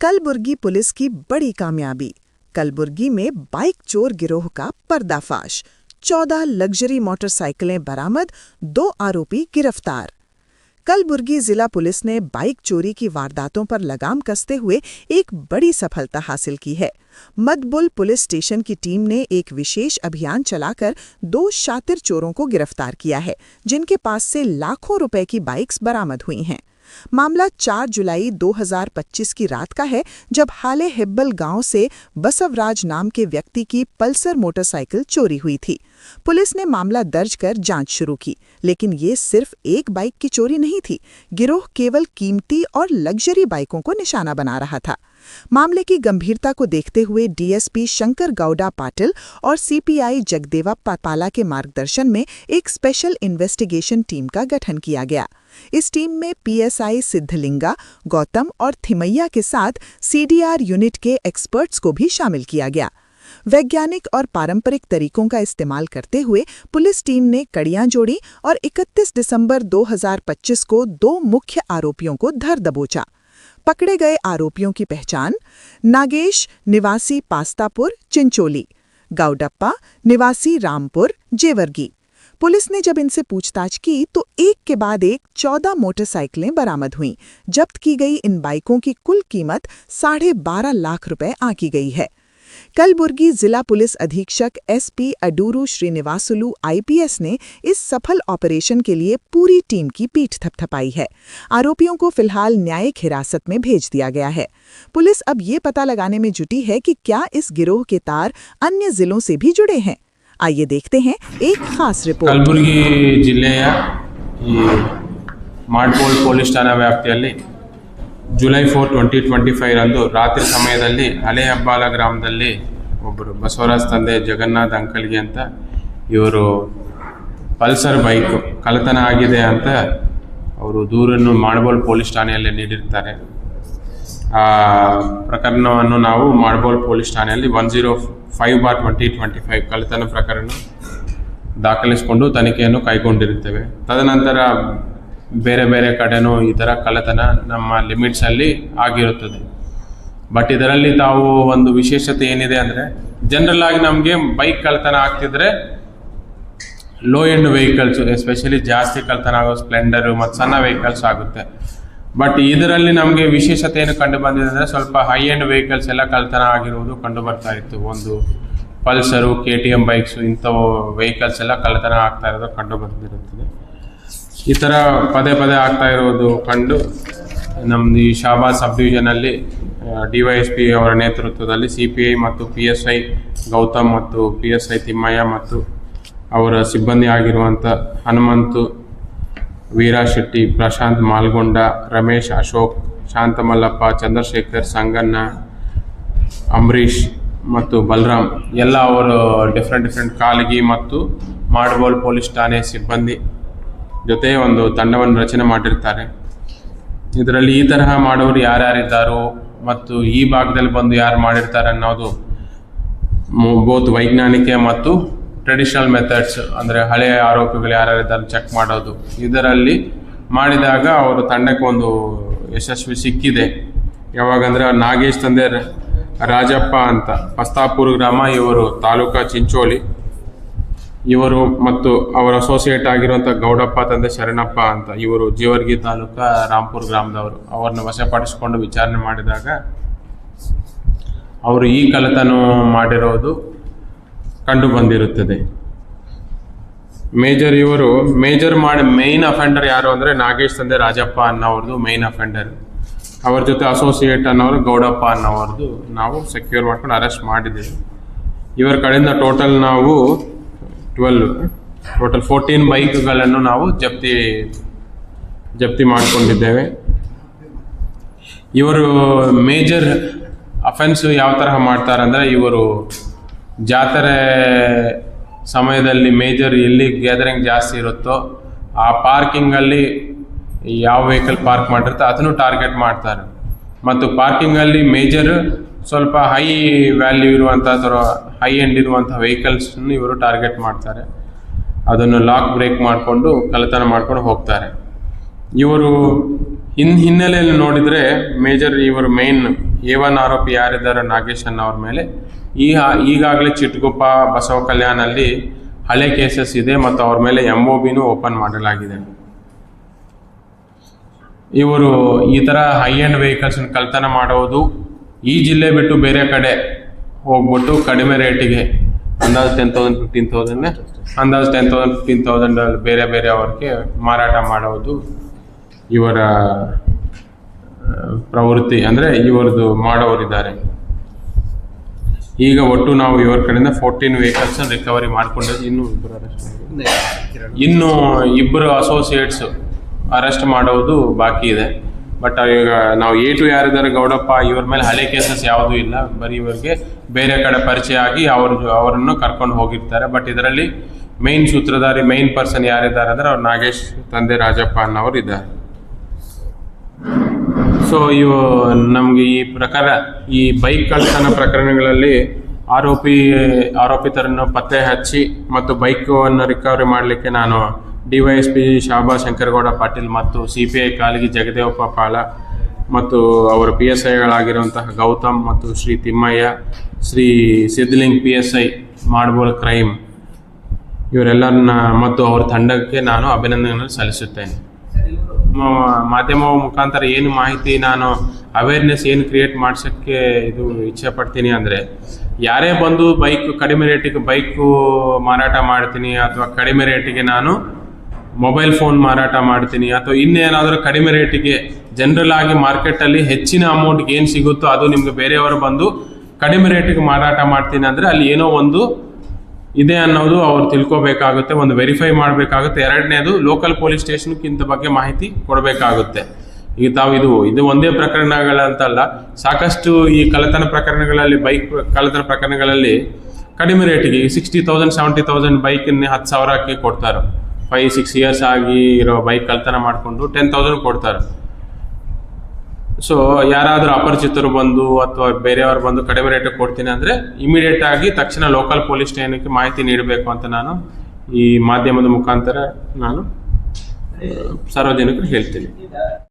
Kalaburagi police की बड़ी कामयाबी। कलबुर्गी में बाइक चोर गिरोह का पर्दाफाश। 14 लग्जरी मोटरसाइकिलें बरामद, 2 आरोपी गिरफ्तार। कलबुर्गी जिला पुलिस ने बाइक चोरी की वारदातों पर लगाम कसते हुए एक बड़ी सफलता हासिल की है। मदबुल पुलिस स्टेशन की टीम ने एक विशेष अभियान चलाकर 2 शातिर चोरों को गिरफ्तार किया है, जिनके पास से लाखों रुपए की बाइक्स बरामद हुई हैं। मामला 4 जुलाई 2025 की रात का है, जब हाले हिब्बल गांव से बसवराज नाम के व्यक्ति की पल्सर मोटरसाइकिल चोरी हुई थी। पुलिस ने मामला दर्ज कर जांच शुरू की, लेकिन ये सिर्फ एक बाइक की चोरी नहीं थी। गिरोह केवल कीमती और लग्जरी बाइकों को निशाना बना रहा था। मामले की गंभीरता को देखते हुए डीएसपी शंकर गौडा पाटिल और सीपीआई जगदेवा पापाला के मार्गदर्शन में एक स्पेशल इन्वेस्टिगेशन टीम का गठन किया गया। इस टीम में पीएसआई सिद्धलिंगा, गौतम और थिमैया के साथ सीडीआर यूनिट के एक्सपर्ट्स को भी शामिल किया गया। वैज्ञानिक और पारंपरिक तरीकों का इस्तेमाल करते हुए पुलिस टीम ने कड़ियां जोड़ी और 31 दिसंबर 2025 को 2 मुख्य आरोपियों को धर दबोचा। पकड़े गए आरोपियों की पहचान: नागेश, निवासी पास्तापुर, चिंचोली; गौडप्पा, निवासी रामपुर, जेवर्गी। पुलिस ने जब इनसे पूछताछ की तो एक के बाद एक 14 मोटरसाइकिलें बरामद हुईं। जब्त की गई इन बाइकों की कुल कीमत 12.5 लाख रुपए आंकी गई है। कलबुर्गी जिला पुलिस अधीक्षक एसपी अडूरू श्रीनिवासुलू आईपीएस ने इस सफल ऑपरेशन के लिए पूरी टीम की पीठ थपथपाई है। आरोपियों को फिलहाल न्यायिक हिरासत में भेज दिया गया है। पुलिस अब ये पता लगाने में जुटी है कि क्या इस गिरोह के तार अन्य जिलों से भी जुड़े हैं। आइए देखते हैं एक खास रिपोर्ट। कलबुर्गी ಜಿಲ್ಲೆಯ ಮಾಡ್ಬೋಲ್ ಪೊಲೀಸ್ ಠಾಣಾ ವ್ಯಾಪ್ತಿಯಲ್ಲಿ ಜುಲೈ 4, 2025 ರಂದು ರಾತ್ರಿ ಸಮಯದಲ್ಲಿ ಹಳೆ ಹೆಬ್ಬಾಲ ಗ್ರಾಮದಲ್ಲಿ ಒಬ್ಬರು ಬಸವರಾಜ್ ತಂದೆ ಜಗನ್ನಾಥ್ ಅಂಕಲ್ಗೆ ಅಂತ ಇವರು ಪಲ್ಸರ್ ಬೈಕ್ ಕಳ್ಳತನ ಆಗಿದೆ ಅಂತ ಅವರು ದೂರನ್ನು ಮಾಡ್ಬೋಲ್ ಪೊಲೀಸ್ ಠಾಣೆಯಲ್ಲಿ ನೀಡಿರ್ತಾರೆ. ಆ ಪ್ರಕರಣವನ್ನು ನಾವು ಮಾಡ್ಬೋಲ್ ಪೊಲೀಸ್ ಠಾಣೆಯಲ್ಲಿ 105/2025 ಕಳ್ಳತನ ಪ್ರಕರಣ ದಾಖಲಿಸಿಕೊಂಡು ತನಿಖೆಯನ್ನು ಕೈಗೊಂಡಿರುತ್ತೇವೆ. ತದನಂತರ ಬೇರೆ ಬೇರೆ ಕಡೆನೂ ಈ ಥರ ಕಳ್ಳತನ ನಮ್ಮ ಲಿಮಿಟ್ಸಲ್ಲಿ ಆಗಿರುತ್ತದೆ. ಬಟ್ ಇದರಲ್ಲಿ ತಾವು ಒಂದು ವಿಶೇಷತೆ ಏನಿದೆ ಅಂದರೆ, ಜನರಲ್ ಆಗಿ ನಮಗೆ ಬೈಕ್ ಕಳ್ಳತನ ಆಗ್ತಿದ್ರೆ ಲೋ ಎಂಡ್ ವೆಹಿಕಲ್ಸು, ಎಸ್ಪೆಷಲಿ ಜಾಸ್ತಿ ಕಳ್ಳತನ ಆಗೋ ಸ್ಪ್ಲೆಂಡರು ಮತ್ತು ಸಣ್ಣ ವೆಹಿಕಲ್ಸ್ ಆಗುತ್ತೆ. ಬಟ್ ಇದರಲ್ಲಿ ನಮಗೆ ವಿಶೇಷತೆ ಏನು ಕಂಡು ಬಂದಿದೆ ಅಂದರೆ, ಸ್ವಲ್ಪ ಹೈ ಎಂಡ್ ವೆಹಿಕಲ್ಸ್ ಎಲ್ಲ ಕಳ್ಳತನ ಆಗಿರುವುದು ಕಂಡು ಬರ್ತಾ ಇತ್ತು. ಒಂದು ಪಲ್ಸರು, KTM ಬೈಕ್ಸು, ಇಂಥವು ವೆಹಿಕಲ್ಸ್ ಎಲ್ಲ ಕಳ್ಳತನ ಆಗ್ತಾ ಇರೋದು ಕಂಡು ಬಂದಿರುತ್ತದೆ. ಈ ಥರ ಪದೇ ಪದೇ ಆಗ್ತಾ ಇರೋದು ಕಂಡು ನಮ್ಮದು ಈ ಶಾಬಾದ್ ಸಬ್ ಡಿವಿಷನಲ್ಲಿ DYSP ಅವರ ನೇತೃತ್ವದಲ್ಲಿ CPI ಮತ್ತು PSI ಗೌತಮ್ ಮತ್ತು PSI ತಿಮ್ಮಯ್ಯ ಮತ್ತು ಅವರ ಸಿಬ್ಬಂದಿ ಆಗಿರುವಂಥ ಹನುಮಂತು, ವೀರಾಶೆಟ್ಟಿ, ಪ್ರಶಾಂತ್ ಮಾಲ್ಗೊಂಡ, ರಮೇಶ್, ಅಶೋಕ್, ಶಾಂತಮಲ್ಲಪ್ಪ, ಚಂದ್ರಶೇಖರ್, ಸಂಗಣ್ಣ, ಅಂಬರೀಶ್ ಮತ್ತು ಬಲರಾಮ್ ಎಲ್ಲ ಅವರು ಡಿಫ್ರೆಂಟ್ ಕಾಲಿಗಿ ಮತ್ತು ಮಾಡ್ಬೋಲ್ ಪೊಲೀಸ್ ಠಾಣೆ ಸಿಬ್ಬಂದಿ ಜೊತೆ ಒಂದು ತಂಡವನ್ನು ರಚನೆ ಮಾಡಿರ್ತಾರೆ. ಇದರಲ್ಲಿ ಈ ತರಹ ಮಾಡೋರು ಯಾರ್ಯಾರಿದ್ದಾರೋ ಮತ್ತು ಈ ಭಾಗದಲ್ಲಿ ಬಂದು ಯಾರು ಮಾಡಿರ್ತಾರೆ ಅನ್ನೋದು ಬೋತ್ ವೈಜ್ಞಾನಿಕ ಮತ್ತು ಟ್ರೆಡಿಷನಲ್ ಮೆಥಡ್ಸ್, ಅಂದರೆ ಹಳೆಯ ಆರೋಪಿಗಳು ಯಾರ್ಯಾರಿದ್ದಾರೆ ಚೆಕ್ ಮಾಡೋದು, ಇದರಲ್ಲಿ ಮಾಡಿದಾಗ ಅವರು ತಂಡಕ್ಕೆ ಒಂದು ಯಶಸ್ವಿ ಸಿಕ್ಕಿದೆ. ಯಾವಾಗಂದರೆ ನಾಗೇಶ್ ತಂದೆ ರಾಜಪ್ಪ ಅಂತ ಪಸ್ತಾಪುರ ಗ್ರಾಮ, ಇವರು ತಾಲೂಕಾ ಚಿಂಚೋಳಿ, ಇವರು ಮತ್ತು ಅವರ ಅಸೋಸಿಯೇಟ್ ಆಗಿರುವಂಥ ಗೌಡಪ್ಪ ತಂದೆ ಶರಣಪ್ಪ ಅಂತ ಇವರು ಜೇವರ್ಗಿ ತಾಲೂಕಾ ರಾಂಪುರ ಗ್ರಾಮದವರು. ಅವ್ರನ್ನ ವಶಪಡಿಸಿಕೊಂಡು ವಿಚಾರಣೆ ಮಾಡಿದಾಗ ಅವರು ಈ ಕಳ್ಳತನ ಮಾಡಿರೋದು ಕಂಡು ಬಂದಿರುತ್ತದೆ. ಮೇಜರ್ ಮಾಡಿ ಮೇಯ್ನ್ ಅಫೆಂಡರ್ ಯಾರು ಅಂದರೆ ನಾಗೇಶ್ ತಂದೆ ರಾಜಪ್ಪ ಅನ್ನೋರ್ದು ಮೇಯ್ನ್ ಅಫೆಂಡರ್. ಅವ್ರ ಜೊತೆ ಅಸೋಸಿಯೇಟ್ ಅನ್ನೋರು ಗೌಡಪ್ಪ ಅನ್ನೋರ್ದು ನಾವು ಸೆಕ್ಯೂರ್ ಮಾಡ್ಕೊಂಡು ಅರೆಸ್ಟ್ ಮಾಡಿದ್ದೀವಿ. ಇವರ ಕಡೆಯಿಂದ ಟೋಟಲ್ 14 ಬೈಕ್ಗಳನ್ನು ನಾವು ಜಪ್ತಿ ಮಾಡಿಕೊಂಡಿದ್ದೇವೆ. ಇವರು ಮೇಜರ್ ಅಫೆನ್ಸು ಯಾವ ತರಹ ಮಾಡ್ತಾರೆ ಅಂದರೆ, ಇವರು ಜಾತ್ರೆ ಸಮಯದಲ್ಲಿ ಮೇಜರ್ ಎಲ್ಲಿ ಗ್ಯಾದರಿಂಗ್ ಜಾಸ್ತಿ ಇರುತ್ತೋ ಆ ಪಾರ್ಕಿಂಗಲ್ಲಿ ಯಾವ ವೆಹಿಕಲ್ ಪಾರ್ಕ್ ಮಾಡಿರುತ್ತೆ ಅದನ್ನು ಟಾರ್ಗೆಟ್ ಮಾಡ್ತಾರೆ. ಮತ್ತು ಪಾರ್ಕಿಂಗಲ್ಲಿ ಮೇಜರ್ ಸ್ವಲ್ಪ ಹೈ ವ್ಯಾಲ್ಯೂ ಇರುವಂಥ ಅಥವಾ ಹೈ ಎಂಡ್ ಇರುವಂಥ ವೆಹಿಕಲ್ಸನ್ನು ಇವರು ಟಾರ್ಗೆಟ್ ಮಾಡ್ತಾರೆ. ಅದನ್ನು ಲಾಕ್ ಬ್ರೇಕ್ ಮಾಡಿಕೊಂಡು ಕಳ್ಳತನ ಮಾಡ್ಕೊಂಡು ಹೋಗ್ತಾರೆ. ಇವರು ಹಿನ್ನೆಲೆಯಲ್ಲಿ ನೋಡಿದರೆ ಮೇಜರ್ ಇವರು ಮೇನ್ A1 ಆರೋಪಿ ಯಾರಿದ್ದಾರೆ ನಾಗೇಶ್ ಅನ್ನೋರ ಮೇಲೆ ಈಗಾಗಲೇ ಚಿಟ್ಗುಪ್ಪ ಬಸವ ಕಲ್ಯಾಣಲ್ಲಿ ಹಳೆ ಕೇಸಸ್ ಇದೆ ಮತ್ತು ಅವ್ರ ಮೇಲೆ MOBನೂ ಓಪನ್ ಮಾಡಲಾಗಿದೆ. ಇವರು ಈ ಥರ ಹೈ ಎಂಡ್ ವೆಹಿಕಲ್ಸ್ನ ಕಳ್ತನ ಮಾಡೋದು ಈ ಜಿಲ್ಲೆ ಬಿಟ್ಟು ಬೇರೆ ಕಡೆ ಹೋಗ್ಬಿಟ್ಟು ಕಡಿಮೆ ರೇಟಿಗೆ ಅಂದಾಜು 10,000 15,000 ಅಂದಾಜು 10,000 15,000 ಬೇರೆ ಬೇರೆ ಅವ್ರಿಗೆ ಮಾರಾಟ ಮಾಡೋದು ಇವರ ಪ್ರವೃತ್ತಿ, ಅಂದರೆ ಇವ್ರದ್ದು ಮಾಡೋರಿದ್ದಾರೆ. ಈಗ ಒಟ್ಟು ನಾವು ಇವರ ಕಡೆಯಿಂದ 14 ವೆಹಿಕಲ್ಸ್ ರಿಕವರಿ ಮಾಡ್ಕೊಂಡಿದ್ದು. ಇನ್ನೂ ಇಬ್ಬರು ಅಸೋಸಿಯೇಟ್ಸ್ ಅರೆಸ್ಟ್ ಮಾಡೋದು ಬಾಕಿ ಇದೆ. ಬಟ್ ಈಗ ನಾವು A2 ಯಾರಿದ್ದಾರೆ ಗೌಡಪ್ಪ, ಇವ್ರ ಮೇಲೆ ಹಳೆ ಕೇಸಸ್ ಯಾವುದೂ ಇಲ್ಲ, ಬರೀ ಇವರಿಗೆ ಬೇರೆ ಕಡೆ ಪರಿಚಯ ಆಗಿ ಅವರನ್ನು ಕರ್ಕೊಂಡು ಹೋಗಿರ್ತಾರೆ. ಬಟ್ ಇದರಲ್ಲಿ ಮೈನ್ ಸೂತ್ರಧಾರಿ ಮೈನ್ ಪರ್ಸನ್ ಯಾರಿದ್ದಾರೆ ಅಂದರೆ ಅವ್ರು ನಾಗೇಶ್ ತಂದೆ ರಾಜಪ್ಪ ಅನ್ನೋರು ಇದ್ದಾರೆ. ಸೊ ನಮಗೆ ಈ ಪ್ರಕಾರ ಈ ಬೈಕ್ ಕಳ್ತನ ಪ್ರಕರಣಗಳಲ್ಲಿ ಆರೋಪಿತರನ್ನು ಪತ್ತೆ ಹಚ್ಚಿ ಮತ್ತು ಬೈಕನ್ನು ರಿಕವರಿ ಮಾಡಲಿಕ್ಕೆ ನಾನು DYSP ಶಾಬಾ ಶಂಕರಗೌಡ ಪಾಟೀಲ್ ಮತ್ತು CPI ಕಾಲಗಿ ಜಗದೇವಪ್ಪ ಪಾಳ ಮತ್ತು ಅವರ PSIಗಳಾಗಿರುವಂತಹ ಗೌತಮ್ ಮತ್ತು ಶ್ರೀ ತಿಮ್ಮಯ್ಯ, ಶ್ರೀ ಸಿದ್ಲಿಂಗ್ PSI ಮಾಡ್ಬೋಲ್ ಕ್ರೈಮ್, ಇವರೆಲ್ಲರನ್ನ ಮತ್ತು ಅವರ ತಂಡಕ್ಕೆ ನಾನು ಅಭಿನಂದನೆಗಳನ್ನು ಸಲ್ಲಿಸುತ್ತೇನೆ. ಮಾಧ್ಯಮ ಮುಖಾಂತರ ಏನು ಮಾಹಿತಿ ನಾನು ಅವೇರ್ನೆಸ್ ಏನು ಕ್ರಿಯೇಟ್ ಮಾಡ್ಸೋಕ್ಕೆ ಇದು ಇಚ್ಛೆ ಪಡ್ತೀನಿ ಅಂದರೆ, ಯಾರೇ ಬಂದು ಕಡಿಮೆ ರೇಟಿಗೆ ಬೈಕು ಮಾರಾಟ ಮಾಡ್ತೀನಿ ಅಥವಾ ಕಡಿಮೆ ರೇಟಿಗೆ ನಾನು ಮೊಬೈಲ್ ಫೋನ್ ಮಾರಾಟ ಮಾಡ್ತೀನಿ ಅಥವಾ ಇನ್ನೇನಾದರೂ ಕಡಿಮೆ ರೇಟಿಗೆ ಜನರಲ್ ಆಗಿ ಮಾರ್ಕೆಟಲ್ಲಿ ಹೆಚ್ಚಿನ ಅಮೌಂಟ್ಗೆ ಏನು ಸಿಗುತ್ತೋ ಅದು ನಿಮಗೆ ಬೇರೆಯವರು ಬಂದು ಕಡಿಮೆ ರೇಟಿಗೆ ಮಾರಾಟ ಮಾಡ್ತೀನಿ ಅಂದರೆ ಅಲ್ಲಿ ಏನೋ ಒಂದು ಇದೆ ಅನ್ನೋದು ಅವ್ರು ತಿಳ್ಕೊಬೇಕಾಗುತ್ತೆ, ಒಂದು ವೆರಿಫೈ ಮಾಡಬೇಕಾಗುತ್ತೆ. ಎರಡನೇದು ಲೋಕಲ್ ಪೊಲೀಸ್ ಸ್ಟೇಷನ್ಗೆ ಇಂಥ ಬಗ್ಗೆ ಮಾಹಿತಿ ಕೊಡಬೇಕಾಗುತ್ತೆ. ಈಗ ತಾವು ಇದು ಒಂದೇ ಪ್ರಕರಣಗಳಂತಲ್ಲ, ಸಾಕಷ್ಟು ಈ ಕಳ್ಳತನ ಪ್ರಕರಣಗಳಲ್ಲಿ ಬೈಕ್ ಕಳ್ಳತನ ಪ್ರಕರಣಗಳಲ್ಲಿ ಕಡಿಮೆ ರೇಟಿಗೆ 60,000 70,000 ಬೈಕನ್ನೇ 10,000ಕ್ಕೆ ಕೊಡ್ತಾರೆ. 5-6 ಇಯರ್ಸ್ ಆಗಿ ಇರೋ ಬೈಕ್ ಕಳ್ತನ ಮಾಡಿಕೊಂಡು 10,000 ಕೊಡ್ತಾರೆ. ಸೊ ಯಾರಾದರೂ ಅಪರಿಚಿತರು ಬಂದು ಅಥವಾ ಬೇರೆಯವರು ಬಂದು ಕಡಿಮೆ ರೇಟಿಗೆ ಕೊಡ್ತೀನಿ ಅಂದರೆ ಇಮಿಡಿಯೇಟ್ ಆಗಿ ತಕ್ಷಣ ಲೋಕಲ್ ಪೊಲೀಸ್ ಸ್ಟೇಷನ್ಗೆ ಮಾಹಿತಿ ನೀಡಬೇಕು ಅಂತ ನಾನು ಈ ಮಾಧ್ಯಮದ ಮುಖಾಂತರ ನಾನು ಸಾರ್ವಜನಿಕರು ಹೇಳ್ತೀನಿ.